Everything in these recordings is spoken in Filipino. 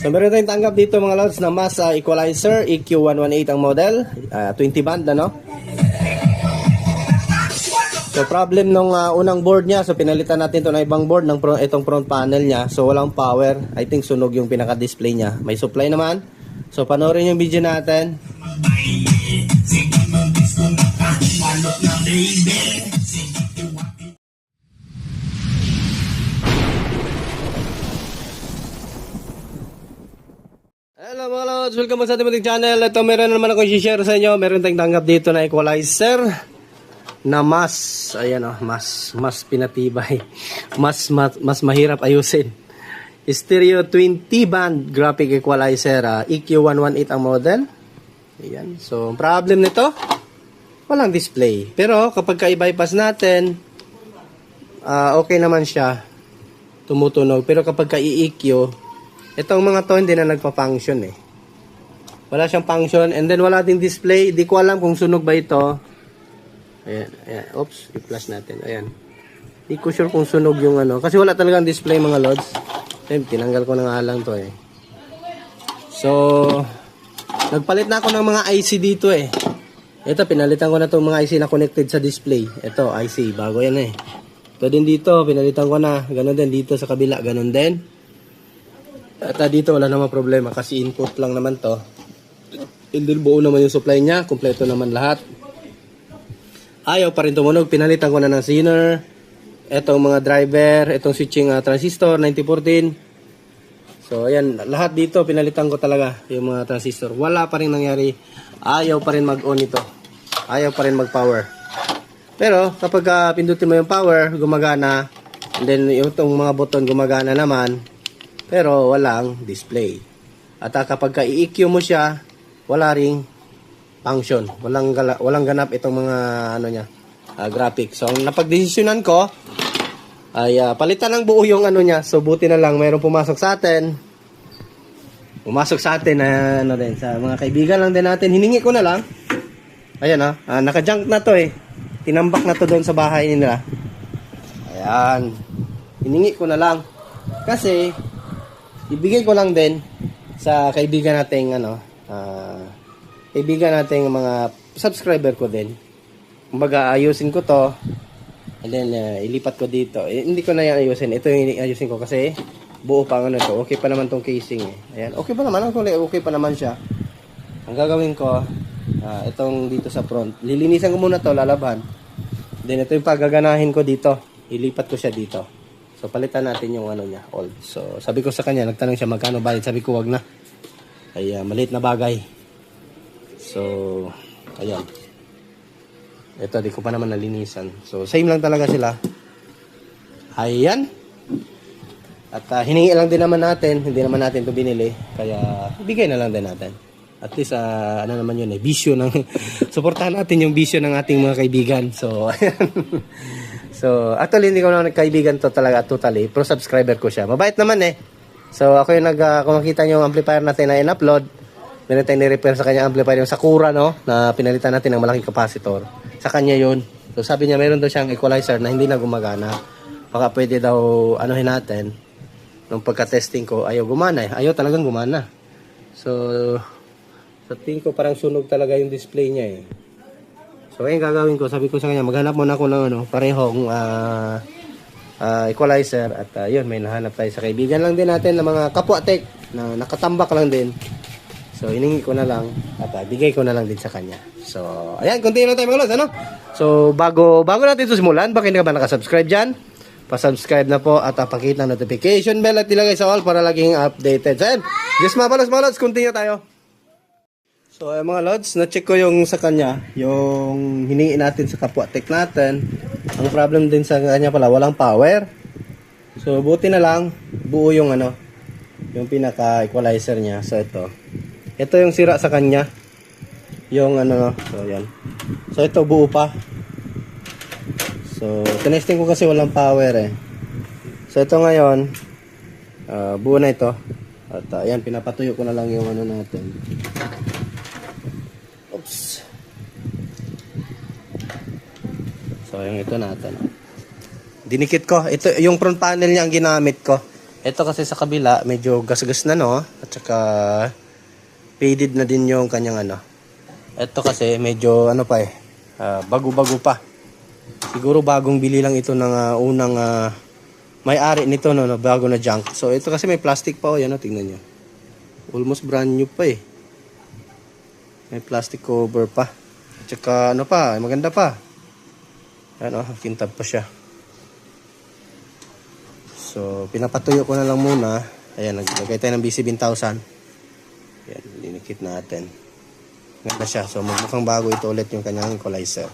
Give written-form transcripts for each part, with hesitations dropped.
So meron tayong tanggap dito mga lods na mas equalizer, EQ118 ang model, 20 band ano. So problem nung unang board niya, so pinalitan natin to na ibang board ng itong front panel niya. So walang power, I think sunog yung pinaka-display niya. May supply naman. So panoorin yung video natin. Hello mga lods, welcome sa ating channel. Ito meron naman akong i-share sa inyo. Meron tayong tanggap dito na equalizer na mas, ayan oh, mas pinatibay. Mas mahirap ayusin. Stereo 20 band graphic equalizer, EQ118 ang model. Ayan. So problem nito, walang display. Pero kapag i-bypass natin, okay naman siya. Tumutunog. Pero kapag i-EQ, itong mga to hindi na nagpa-function eh. Wala siyang function and then wala ding display. Di ko alam kung sunog ba ito. Ayan, ayan. Oops, i-flash natin. Ayan. Di ko sure kung sunog yung ano. Kasi wala talagang display mga lods. Ayan, tinanggal ko na nga lang to eh. So, nagpalit na ako ng mga IC dito eh. Ito, pinalitan ko na itong mga IC na connected sa display. Ito, IC. Bago yan eh. Ito din dito, pinalitan ko na. Ganon din dito sa kabila. Ganon din. At dito wala namang problema kasi input lang naman to. And then buo naman yung supply niya, kompleto naman lahat. Ayaw pa rin tumunog, pinalitan ko na ng zener. Etong mga driver, etong switching transistor 9014. So ayan, lahat dito pinalitan ko talaga yung mga transistor. Wala pa rin nangyari. Ayaw pa rin mag-on ito. Ayaw pa rin mag-power. Pero kapag pindutin mo yung power, gumagana. And then yung mga button gumagana naman. Pero walang display. At kapag i-EQ mo siya, wala ring function. Walang ganap itong mga ano niya, graphic. So ang napagdesisyonan ko ay palitan ng buo yung ano niya. So buti na lang mayroong pumasok sa atin. Pumasok sa atin na ano din sa mga kaibigan lang din natin. Hiningi ko na lang. Ayan naka-junk na to eh. Tinambak na to doon sa bahay nila. Ayan. Hiningi ko na lang. Kasi ibigay ko lang din sa kaibigan nating kaibigan nating mga subscriber ko din. Kumbaga ayusin ko to and then ilipat ko dito. Hindi ko na yan ayusin. Ito yung ayusin ko kasi buo pa ano to. Okay pa naman tong casing eh. Ayan, okay pa naman. Okay pa naman siya. Ang gagawin ko itong dito sa front. Lilinisan ko muna to, lalaban. Then ito yung paggaganahin ko dito. Ilipat ko siya dito. So, palitan natin yung ano niya, old. So, sabi ko sa kanya, nagtanong siya magkano bayad. Sabi ko, wag na. Ay, maliit na bagay. So, ayan. Ito, di ko pa naman nalinisan. So, same lang talaga sila. Ayan. At hiningi lang din naman natin. Hindi naman natin ito binili. Kaya, ibigay na lang din natin. At least, ano naman yun eh, bisyo ng, suportahan natin yung bisyo ng ating mga kaibigan. So, ayan. So, actually, hindi ko na nagkaibigan to talaga totally. Pro subscriber ko siya. Mabait naman eh. So, ako yung kung makita nyo yung amplifier natin na in-upload, meron tayong ni-repair sa kanya amplifier yung Sakura, no? Na pinalitan natin ng malaking capacitor. Sa kanya yun. So, sabi niya, meron daw siyang equalizer na hindi na gumagana. Baka pwede daw, anuhin natin. Nung pagka-testing ko, ayaw gumana eh. Ayaw talagang gumana. So, sa tingin ko parang sunog talaga yung display niya eh. So, ayun gagawin ko. Sabi ko sa kanya, maghanap muna ako ng parehong equalizer. At yun, may nahanap tayo sa kaibigan lang din natin ng mga kapwa-tech na nakatambak lang din. So, iningi ko na lang at bigay ko na lang din sa kanya. So, ayan, continue lang tayo mga lods, ano? So, bago natin ito simulan, baka hindi ka ba nakasubscribe dyan? Pa-subscribe na po at pakita ng notification bell at ilagay sa all para laging updated. So, ayan, just mga lods, continue tayo. So mga lods, na-check ko yung sa kanya, yung hiningi natin sa kapwa-tech natin. Ang problem din sa kanya pala, walang power. So buti na lang, buo yung ano, yung pinaka-equalizer niya. So ito yung sira sa kanya. Yung ano, so yan. So ito buo pa. So tinesting ko kasi walang power eh. So ito ngayon, buo na ito. At ayan, pinapatuyo ko na lang yung ano natin. Oops. So yung ito natin. dinikit ko. Ito, yung front panel niya ang ginamit ko. Ito kasi sa kabila, medyo gas-gas na, no? At saka, faded na din yung kanyang ano. Ito kasi, medyo ano pa eh. Bago-bago pa. Siguro bagong bili lang ito ng unang may-ari nito, no? Bago na junk. So, ito kasi may plastic pa, oh. Yan, no? Tingnan nyo. Almost brand new pa eh. May plastic cover pa. At saka, ano pa, maganda pa. Yan, oh, kintab pa siya. So, pinapatuyo ko na lang muna. Ayan, naglagay tayo ng BC1000. Ayan, linikit natin. Ganda siya. So, mukhang bago ito ulit yung kanyang equalizer.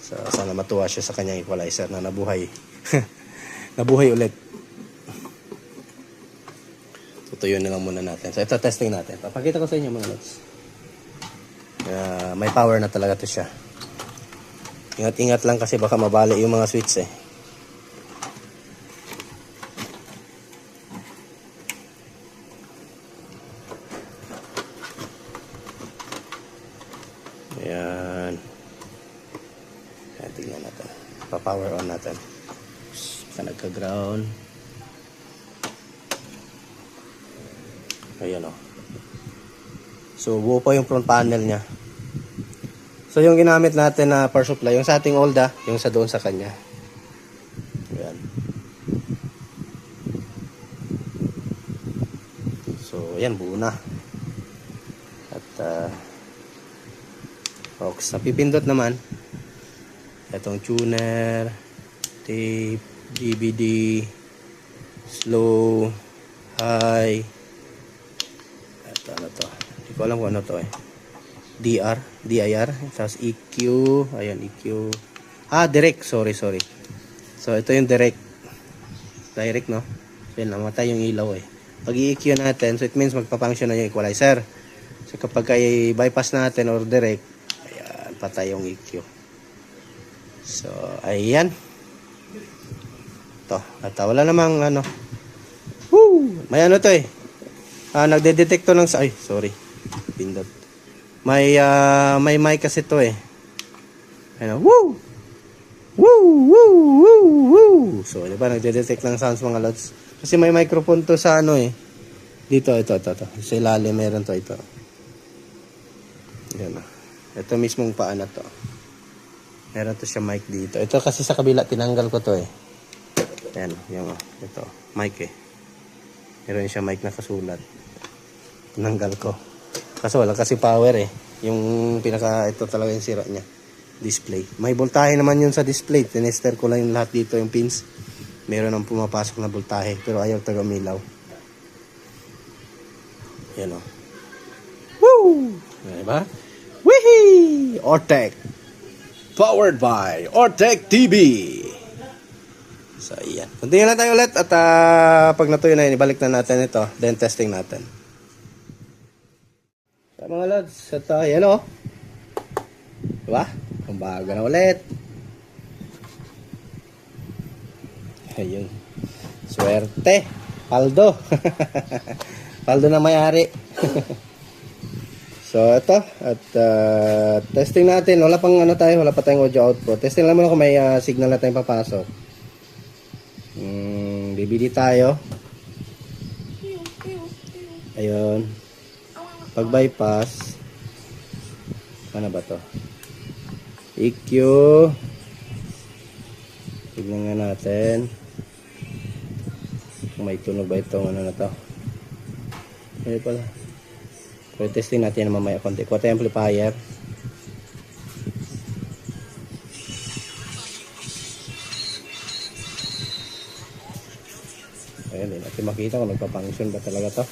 So, sana matuwa siya sa kanyang equalizer na nabuhay. Nabuhay ulit. Tutuyo na lang muna natin. So, ito testing natin. Papakita ko sa inyo mga lods. May power na talaga to siya. Ingat-ingat lang kasi baka mabali yung mga switch eh. Ayan. Ayan, tignan natin. Pa-power on natin. Baka nagka-ground. Ayan o. So, buo pa yung front panel niya. So, yung ginamit natin na power supply, yung sa ating Olda, yung sa doon sa kanya. Ayan. So, ayan, buo na. At, aux, napipindot naman. Itong tuner, tape, DVD, slow, high. At ano to? Hindi ko alam kung ano to eh. DIR, tapos EQ, ayan EQ. Direct, sorry. So ito yung direct, no? So yun, namatay yung ilaw eh. Pag i-EQ natin, so it means magpa-function na yung equalizer. So kapag i-bypass natin or direct, ayan, patay yung EQ. So ayan. To, at wala namang ano. Woo! May ano to eh. Nagde-detect to ng pindot. May mic kasi to eh. Ano, woo! Woo! So, di ba nagde-detect ng sounds mga lods? Kasi may microphone to sa ano eh. Dito, ito. Sa ilalim meron to ito. Yan. Ito mismong paa na to. Meron to siya mic dito. Ito kasi sa kabila tinanggal ko to eh. Yan, yung ito, mic eh. Meron siya mic na kasulat. Tinanggal ko. Kaso wala kasi power eh. Yung ito talaga yung sira niya. Display. May voltahe naman yun sa display. Tinester ko lang yung lahat dito yung pins. Meron ang pumapasok na voltahe. Pero ayaw taga-milaw. Yan o. Woo! Diba? Wihee! Ortec. Powered by Ortec TV. So, ayan. Continue lang tayo ulit. At pag natuyo na yun, ibalik na natin ito. Then testing natin. So, mga lods, ito, yan o. Diba? Kumbaga na ulit. Ayun. Swerte. Paldo. Paldo na may-ari. So, ito. At testing natin. Wala pang ano tayo. Wala pa tayong audio output. Testing lang muna kung may signal na tayong papasok. BBD tayo. Ayun. Pag bypass. Ano ba to? EQ. Tignan nga natin. Kung may tunog ba itong ano na to. Ayun pala. So, testing natin na mamaya konti. Quarter amplifier. Ayan, hindi natin makita kung nagpa-function ba talaga to.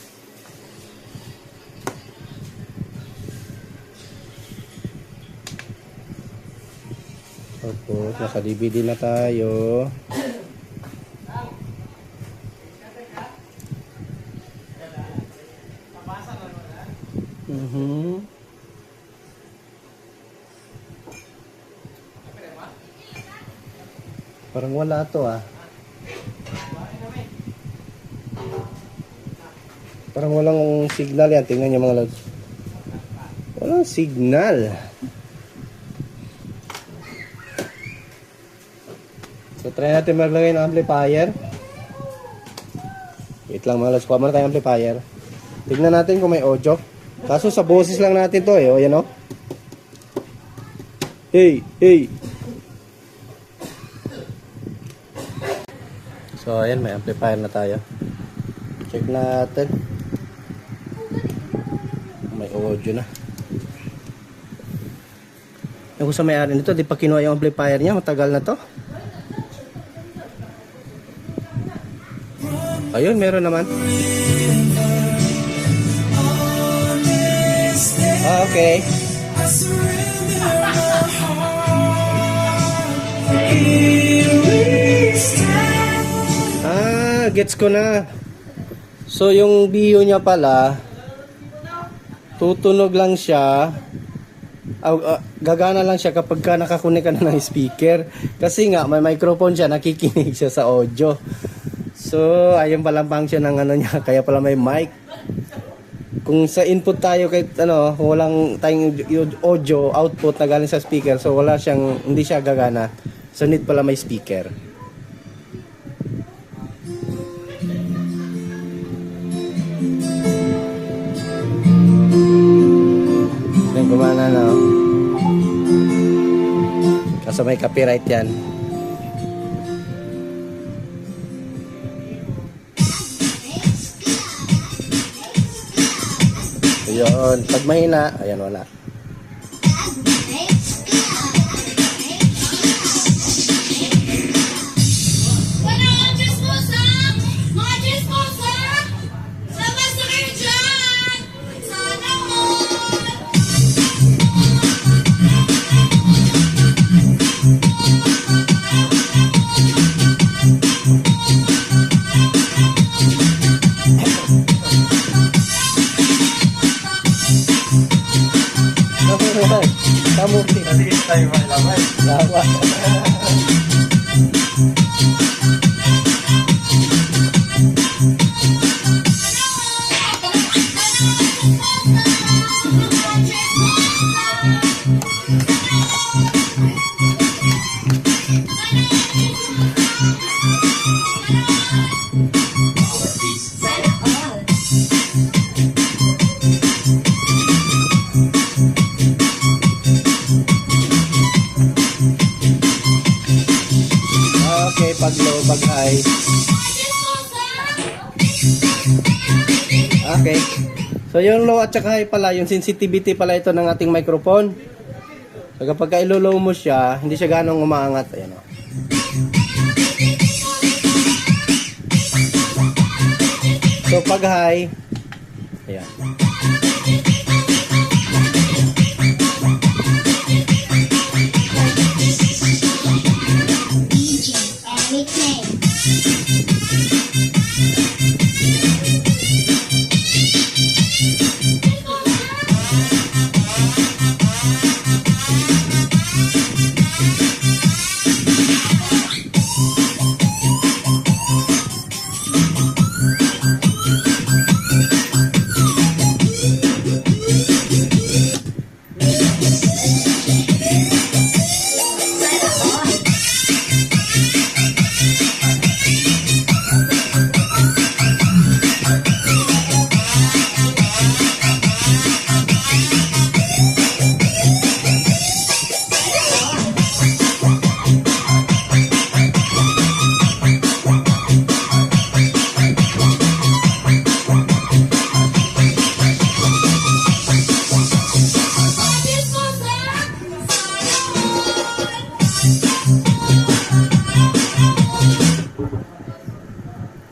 Tapos, nasa DVD na tayo. Parang wala to ah. Parang walang signal yan. Tingnan nyo mga lods. Walang signal. So So try natin maglagay ng amplifier. Wait lang mga lods, kuha muna tayong amplifier. Tignan natin kung may audio. Kaso sa boses lang natin to eh, o yan o. Hey, hey. So ayan, may amplifier na tayo. Check natin. May audio na. Yung sa may-ari nito, di pa kinuha yung amplifier niya, matagal na to. Ayun, meron naman. Ah, okay. Ah, gets ko na. So, yung biyo niya pala, tutunog lang siya. Gagana lang siya kapag ka nakakunik ka na ng speaker. Kasi nga, may microphone siya, nakikinig siya sa audio. So, ayun palang function ng ano niya, kaya pala may mic. Kung sa input tayo kahit ano, kung walang tayong audio output na galing sa speaker, so wala siyang, hindi siya gagana. So, need pala may speaker. Yan, gumana na. Kaso may copyright yan. So, yun. Pag mahina, ayan, wala. Kamu kasi tayo malaman. Lawa. Okay, pag low, pag high. Okay. So yung low at saka high pala, yung sensitivity pala ito ng ating microphone. So kapag ilo-low mo siya, hindi siya ganong umaangat. Ayan o. So pag high, ayan.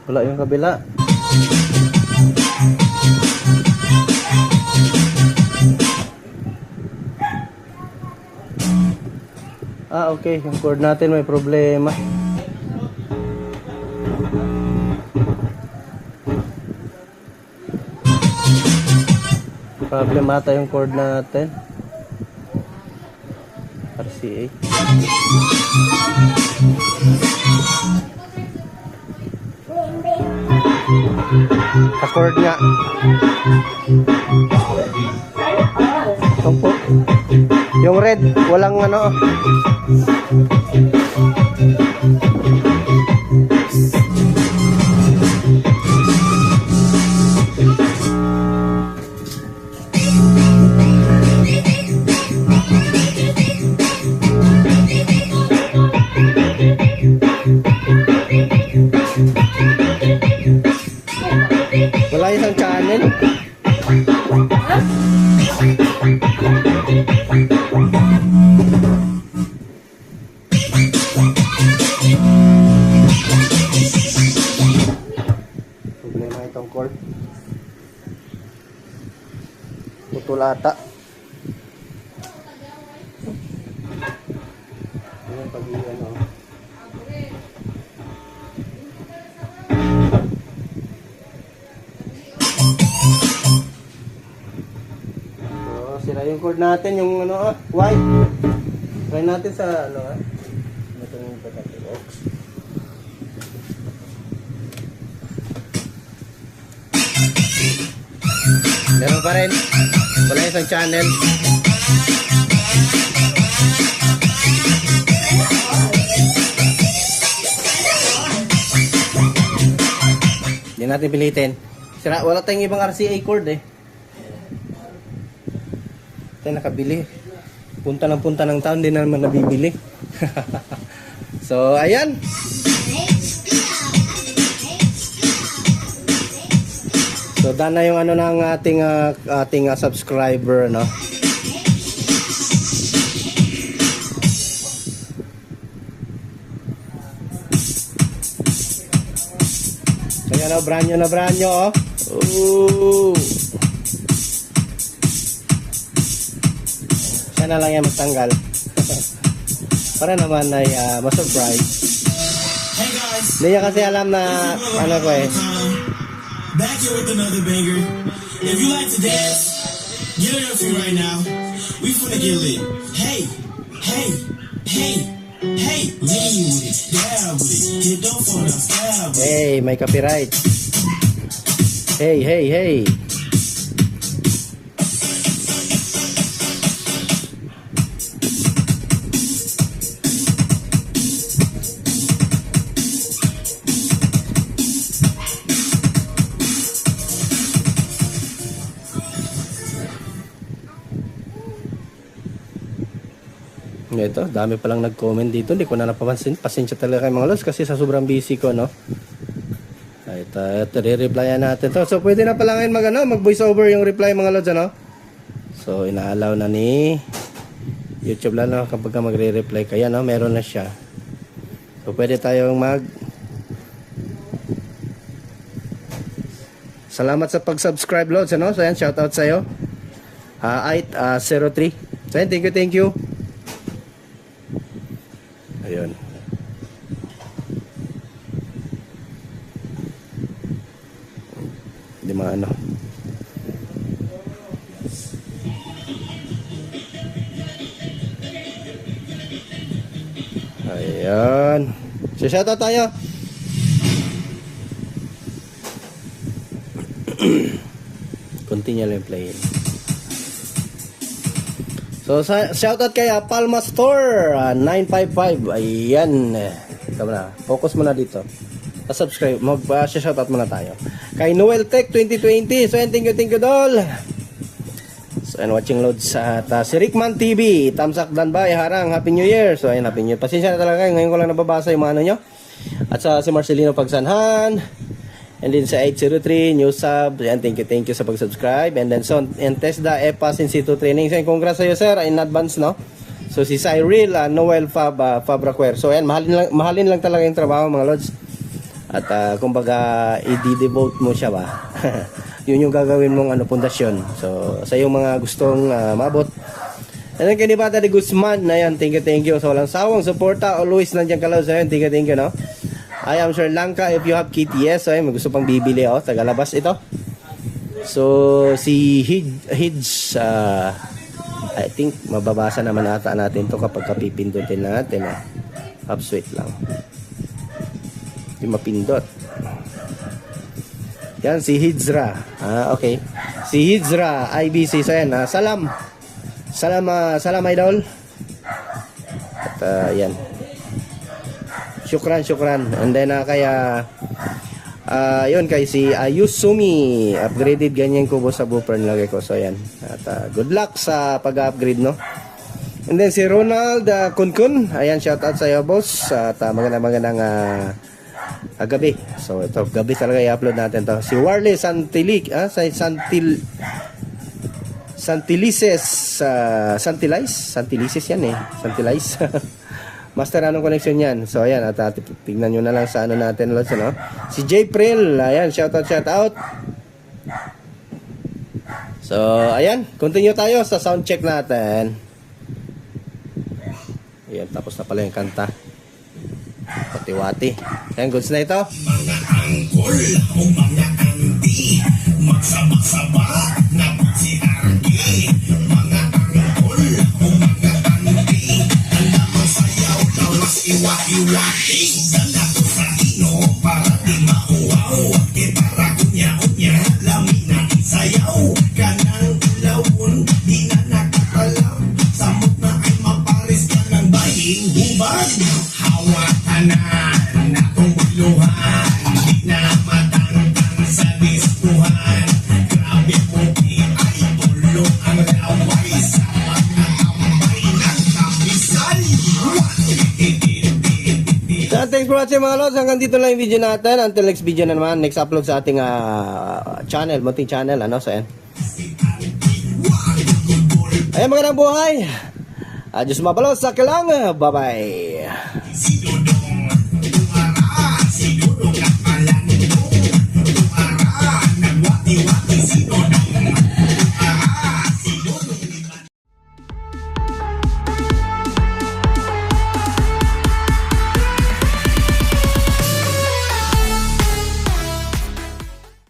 Wala yung kabila. Ah, okay. Yung cord natin may problema. Problema ata yung cord natin. RCA. Sa cord nga. So Opo. Yung red, walang ano. Wala isang channel. Problema itong cord. Putol ata. Ayan, pag-iyan o. Sira yung cord natin, yung ano, white. Try natin sa ano, ito yung pagkakilok. Meron pa rin. Wala isang channel. Hindi natin pilitin. Sira, wala tayong ibang RCA cord eh. Tayo nakabili. Punta ng taon, hindi na naman nabibili. So, ayan. So, done na yung ano ng ating subscriber, no? So, yan o, brand new, oh. Ooh. Siya na lang yan magtanggal. Para naman ay ma-surprise. Hindi niya kasi alam na ano ko eh. Back here with another banger. If you like to dance, get on your feet right now. We finna get lit. Hey, hey, hey, hey. Lean with it, down with it. Hit don't fall down, style with it. Hey, may copyright. Hey, hey, hey. Ito, dami palang nag-comment dito. Hindi ko na napapansin. Pasensya talaga kayo mga lods kasi sa sobrang busy ko, no? Ito, re-replyan natin to. So, pwede na pala ngayon mag voice over yung reply mga lods, ano? So, ina-allow na ni YouTube lang, no? Kapag magre-reply kaya, no? Meron na siya. So, pwede tayong Salamat sa pag-subscribe, lods, ano? So, yan, shoutout sa'yo. 03. So, yan, thank you. Ayun. Hindi maano. Ayan. So, shoutout tayo. Continue lang playing. So, shoutout kay Palma Store 955. Ayan. Tama na. Focus muna dito. Subscribe. Shoutout muna tayo. Kay Noel Tech 2020. So, thank you, Dol. So, and watching loads at si Rickman TV. Tamsak Danbay. Harang. Happy New Year. So, ayun, Happy New Year. Pasensya na talaga. Ngayon ko lang nababasa yung mga ano nyo. At sa si Marcelino Pagsanhan. And then sa 803 new sub. Yan, thank you sa pag-subscribe. And then so, and Tesda EPAS in situ training. So, congrats sa'yo sir in advance, no? So si Cyril Noel Fabraquer. So ayan, mahalin lang talaga yung trabaho mga lods. At kumbaga i-devote mo siya ba. Yun yung gagawin mong pundasyon. So sa yung mga gustong mabot. And then kay Bata de Guzman, ayan, thank you. So walang sawang suporta, always nandiyan ka lods. Ayan, thank you, no? I am Sri Lanka if you have KTS. So, may gusto pang bibili. Tagalabas ito. So, si Hids, I think, mababasa naman ata natin to kapag kapipindutin natin. Upsweet lang. Yung mapindot. Yan, si Hidzra. Okay. Si Hidzra, IBC. So, yan. Salam. Salam idol. At yan. Syukran. And then kaya yun kay si Ayusumi, upgraded ganyan ko sa booper nilagay ko. So yan. At good luck sa pag-upgrade, no. And then si Ronald Kunkun, ayan, shout out sa iyo boss. At magandang gabi. So ito gabi talaga i-upload natin to. Si Warley Santilises yan eh. Santilize. Master, anong connection yan? So ayan, at tignan nyo na lang sa ano natin lods, ano? Si J. Pril, ayan, shout out. So ayan, continue tayo sa sound check natin. Ayan, tapos na pala yung kanta. Wati-wati. Ayan, goods na ito. Mga angkol o mga anti, magsama-sama na si Arky. Mga angkol o mga anti, alam mo sayaw daw mas iwa-iwati. Dala ko sa ino para di mauwaw, e para kunya-unya lamina sayaw. Kanang ulawon, di na nakakalam, samot na ay maparis ka ng bahing hubad. Hawatanan na kong buluhan, di na matangkang sa diskuhan. Grabe mo ay tulong ang laway sa mga tambay ng kapisay. So, thanks for watching mga lods. Hanggang dito lang yung video natin. Until next video na naman. Next upload sa ating channel, munting channel. Ano, so yan. Ayan, magandang buhay. Diyos mabalos sa kilang. Bye-bye.